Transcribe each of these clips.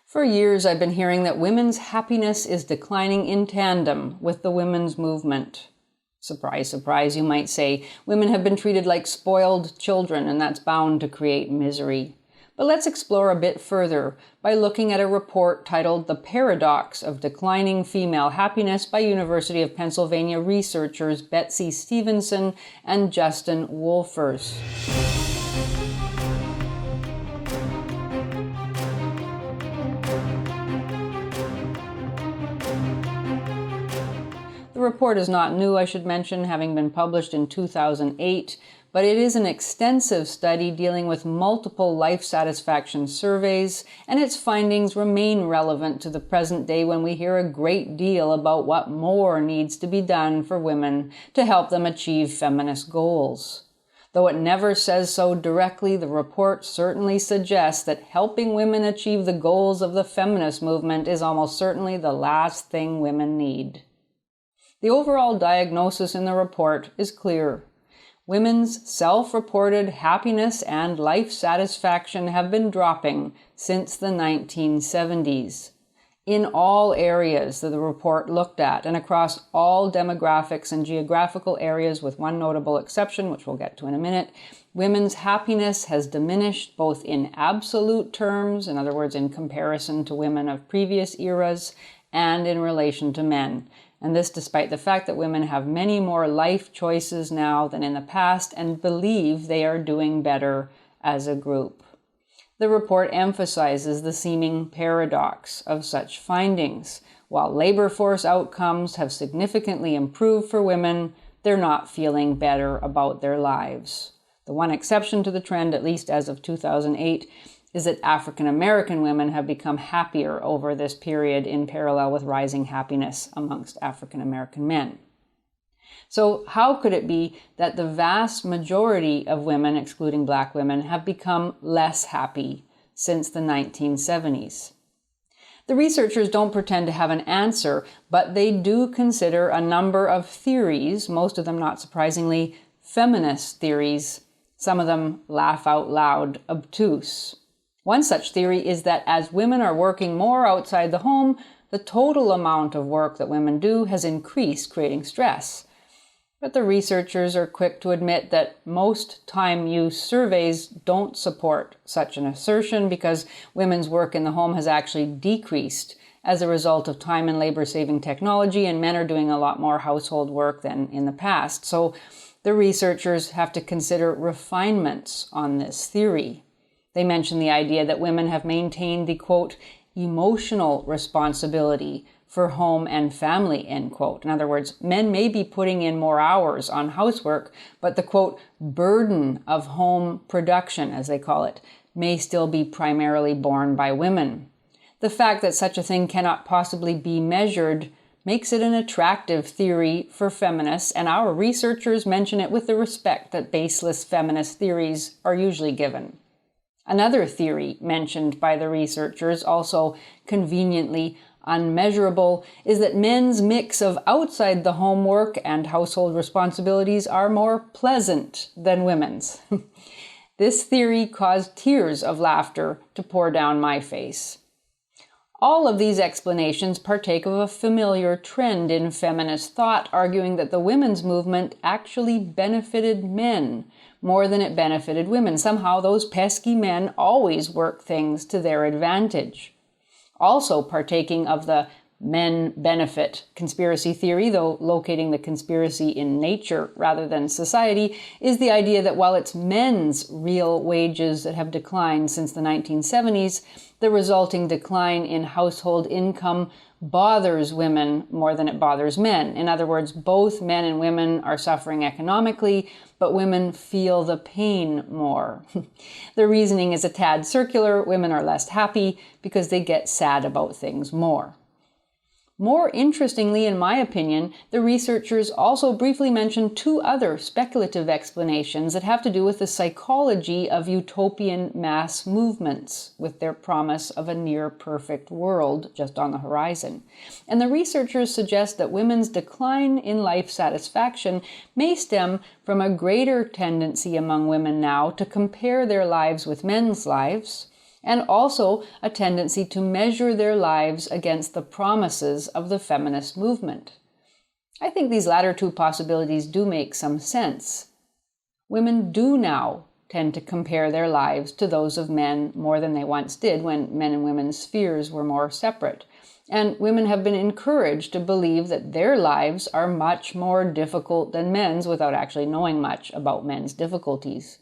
For years, I've been hearing that women's happiness is declining in tandem with the women's movement. Surprise, surprise, you might say. Women have been treated like spoiled children, and that's bound to create misery. But let's explore a bit further by looking at a report titled The Paradox of Declining Female Happiness by University of Pennsylvania researchers Betsy Stevenson and Justin Wolfers. The report is not new, I should mention, having been published in 2008, but it is an extensive study dealing with multiple life satisfaction surveys, and its findings remain relevant to the present day when we hear a great deal about what more needs to be done for women to help them achieve feminist goals. Though it never says so directly, the report certainly suggests that helping women achieve the goals of the feminist movement is almost certainly the last thing women need. The overall diagnosis in the report is clear. Women's self-reported happiness and life satisfaction have been dropping since the 1970s. In all areas that the report looked at, and across all demographics and geographical areas with one notable exception, which we'll get to in a minute, women's happiness has diminished both in absolute terms, in other words, in comparison to women of previous eras, and in relation to men. And this despite the fact that women have many more life choices now than in the past and believe they are doing better as a group. The report emphasizes the seeming paradox of such findings. While labor force outcomes have significantly improved for women, they're not feeling better about their lives. The one exception to the trend, at least as of 2008, is that African American women have become happier over this period in parallel with rising happiness amongst African American men. So how could it be that the vast majority of women, excluding Black women, have become less happy since the 1970s? The researchers don't pretend to have an answer, but they do consider a number of theories, most of them not surprisingly, feminist theories, some of them laugh out loud obtuse. One such theory is that as women are working more outside the home, the total amount of work that women do has increased, creating stress. But the researchers are quick to admit that most time use surveys don't support such an assertion because women's work in the home has actually decreased as a result of time and labor-saving technology, and men are doing a lot more household work than in the past. So the researchers have to consider refinements on this theory. They mention the idea that women have maintained the, quote, emotional responsibility for home and family, end quote. In other words, men may be putting in more hours on housework, but the, quote, burden of home production, as they call it, may still be primarily borne by women. The fact that such a thing cannot possibly be measured makes it an attractive theory for feminists, and our researchers mention it with the respect that baseless feminist theories are usually given. Another theory mentioned by the researchers, also conveniently unmeasurable, is that men's mix of outside the home work and household responsibilities are more pleasant than women's. This theory caused tears of laughter to pour down my face. All of these explanations partake of a familiar trend in feminist thought, arguing that the women's movement actually benefited men more than it benefited women. Somehow those pesky men always work things to their advantage. Also partaking of the men benefit conspiracy theory, though locating the conspiracy in nature rather than society, is the idea that while it's men's real wages that have declined since the 1970s, the resulting decline in household income bothers women more than it bothers men. In other words, both men and women are suffering economically, but women feel the pain more. The reasoning is a tad circular. Women are less happy because they get sad about things more. More interestingly, in my opinion, the researchers also briefly mentioned two other speculative explanations that have to do with the psychology of utopian mass movements, with their promise of a near-perfect world just on the horizon. And the researchers suggest that women's decline in life satisfaction may stem from a greater tendency among women now to compare their lives with men's lives, and also a tendency to measure their lives against the promises of the feminist movement. I think these latter two possibilities do make some sense. Women do now tend to compare their lives to those of men more than they once did when men and women's spheres were more separate. And women have been encouraged to believe that their lives are much more difficult than men's without actually knowing much about men's difficulties.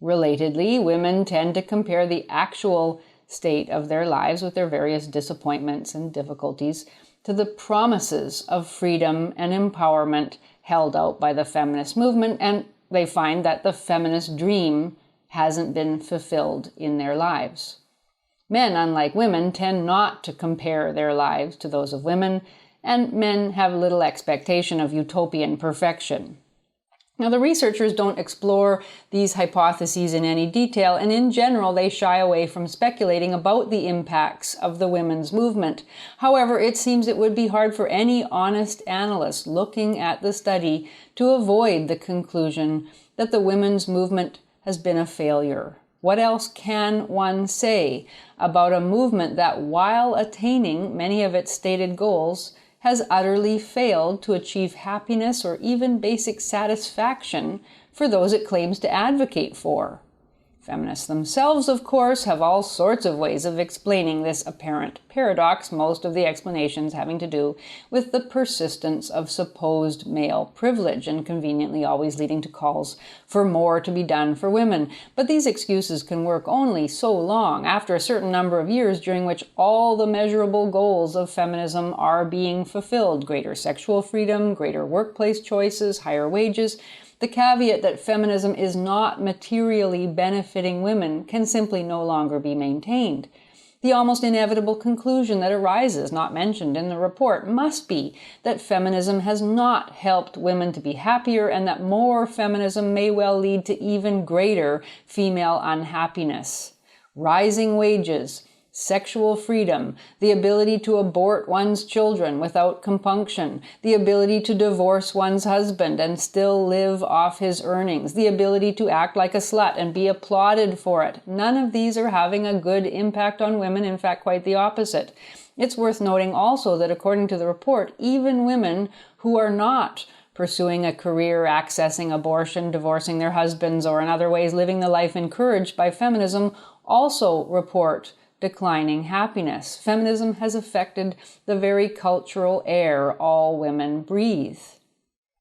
Relatedly, women tend to compare the actual state of their lives with their various disappointments and difficulties to the promises of freedom and empowerment held out by the feminist movement, and they find that the feminist dream hasn't been fulfilled in their lives. Men, unlike women, tend not to compare their lives to those of women, and men have little expectation of utopian perfection. Now, the researchers don't explore these hypotheses in any detail, and in general, they shy away from speculating about the impacts of the women's movement. However, it seems it would be hard for any honest analyst looking at the study to avoid the conclusion that the women's movement has been a failure. What else can one say about a movement that, while attaining many of its stated goals, has utterly failed to achieve happiness or even basic satisfaction for those it claims to advocate for? Feminists themselves, of course, have all sorts of ways of explaining this apparent paradox, most of the explanations having to do with the persistence of supposed male privilege and conveniently always leading to calls for more to be done for women. But these excuses can work only so long after a certain number of years during which all the measurable goals of feminism are being fulfilled: greater sexual freedom, greater workplace choices, higher wages. The caveat that feminism is not materially benefiting women can simply no longer be maintained. The almost inevitable conclusion that arises, not mentioned in the report, must be that feminism has not helped women to be happier, and that more feminism may well lead to even greater female unhappiness. Rising wages, sexual freedom, the ability to abort one's children without compunction, the ability to divorce one's husband and still live off his earnings, the ability to act like a slut and be applauded for it. None of these are having a good impact on women, in fact, quite the opposite. It's worth noting also that according to the report, even women who are not pursuing a career, accessing abortion, divorcing their husbands, or in other ways living the life encouraged by feminism also report declining happiness. Feminism has affected the very cultural air all women breathe.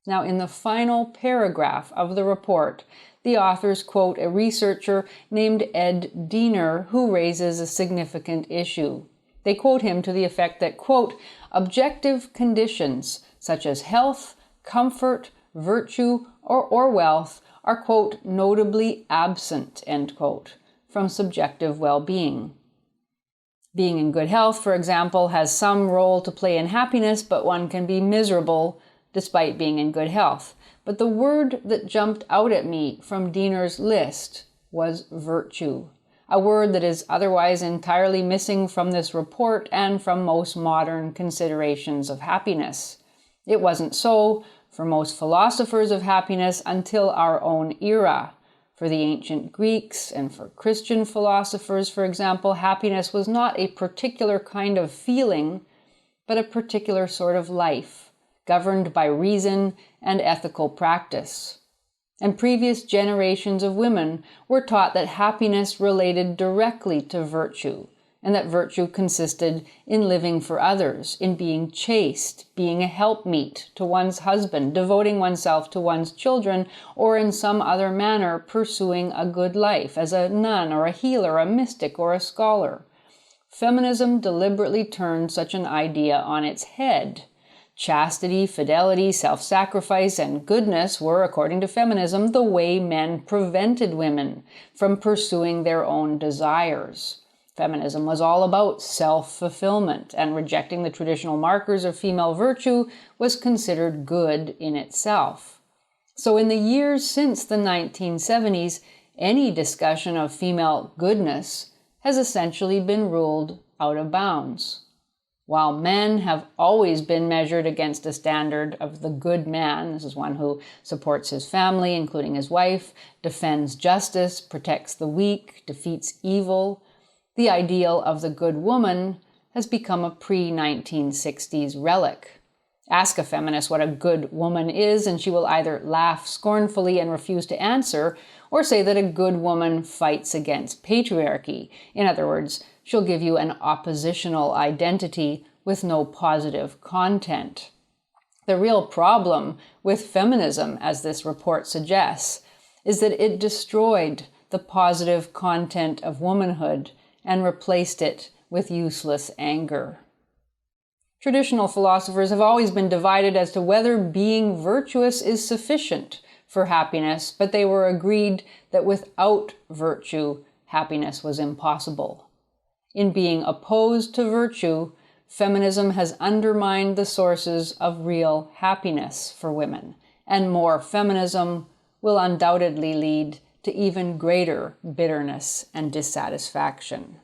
Now, in the final paragraph of the report, the authors quote a researcher named Ed Diener who raises a significant issue. They quote him to the effect that, quote, objective conditions such as health, comfort, virtue, or wealth are, quote, notably absent, end quote, from subjective well-being. Being in good health, for example, has some role to play in happiness, but one can be miserable despite being in good health. But the word that jumped out at me from Diener's list was virtue, a word that is otherwise entirely missing from this report and from most modern considerations of happiness. It wasn't so for most philosophers of happiness until our own era. For the ancient Greeks and for Christian philosophers, for example, happiness was not a particular kind of feeling, but a particular sort of life, governed by reason and ethical practice. And previous generations of women were taught that happiness related directly to virtue, and that virtue consisted in living for others, in being chaste, being a helpmeet to one's husband, devoting oneself to one's children, or in some other manner pursuing a good life as a nun or a healer, a mystic or a scholar. Feminism deliberately turned such an idea on its head. Chastity, fidelity, self-sacrifice, and goodness were, according to feminism, the way men prevented women from pursuing their own desires. Feminism was all about self-fulfillment, and rejecting the traditional markers of female virtue was considered good in itself. So in the years since the 1970s, any discussion of female goodness has essentially been ruled out of bounds. While men have always been measured against a standard of the good man, this is one who supports his family, including his wife, defends justice, protects the weak, defeats evil, The ideal of the good woman has become a pre-1960s relic. Ask a feminist what a good woman is, and she will either laugh scornfully and refuse to answer, or say that a good woman fights against patriarchy. In other words, she'll give you an oppositional identity with no positive content. The real problem with feminism, as this report suggests, is that it destroyed the positive content of womanhood and replaced it with useless anger. Traditional philosophers have always been divided as to whether being virtuous is sufficient for happiness, but they were agreed that without virtue, happiness was impossible. In being opposed to virtue, feminism has undermined the sources of real happiness for women, and more feminism will undoubtedly lead to even greater bitterness and dissatisfaction.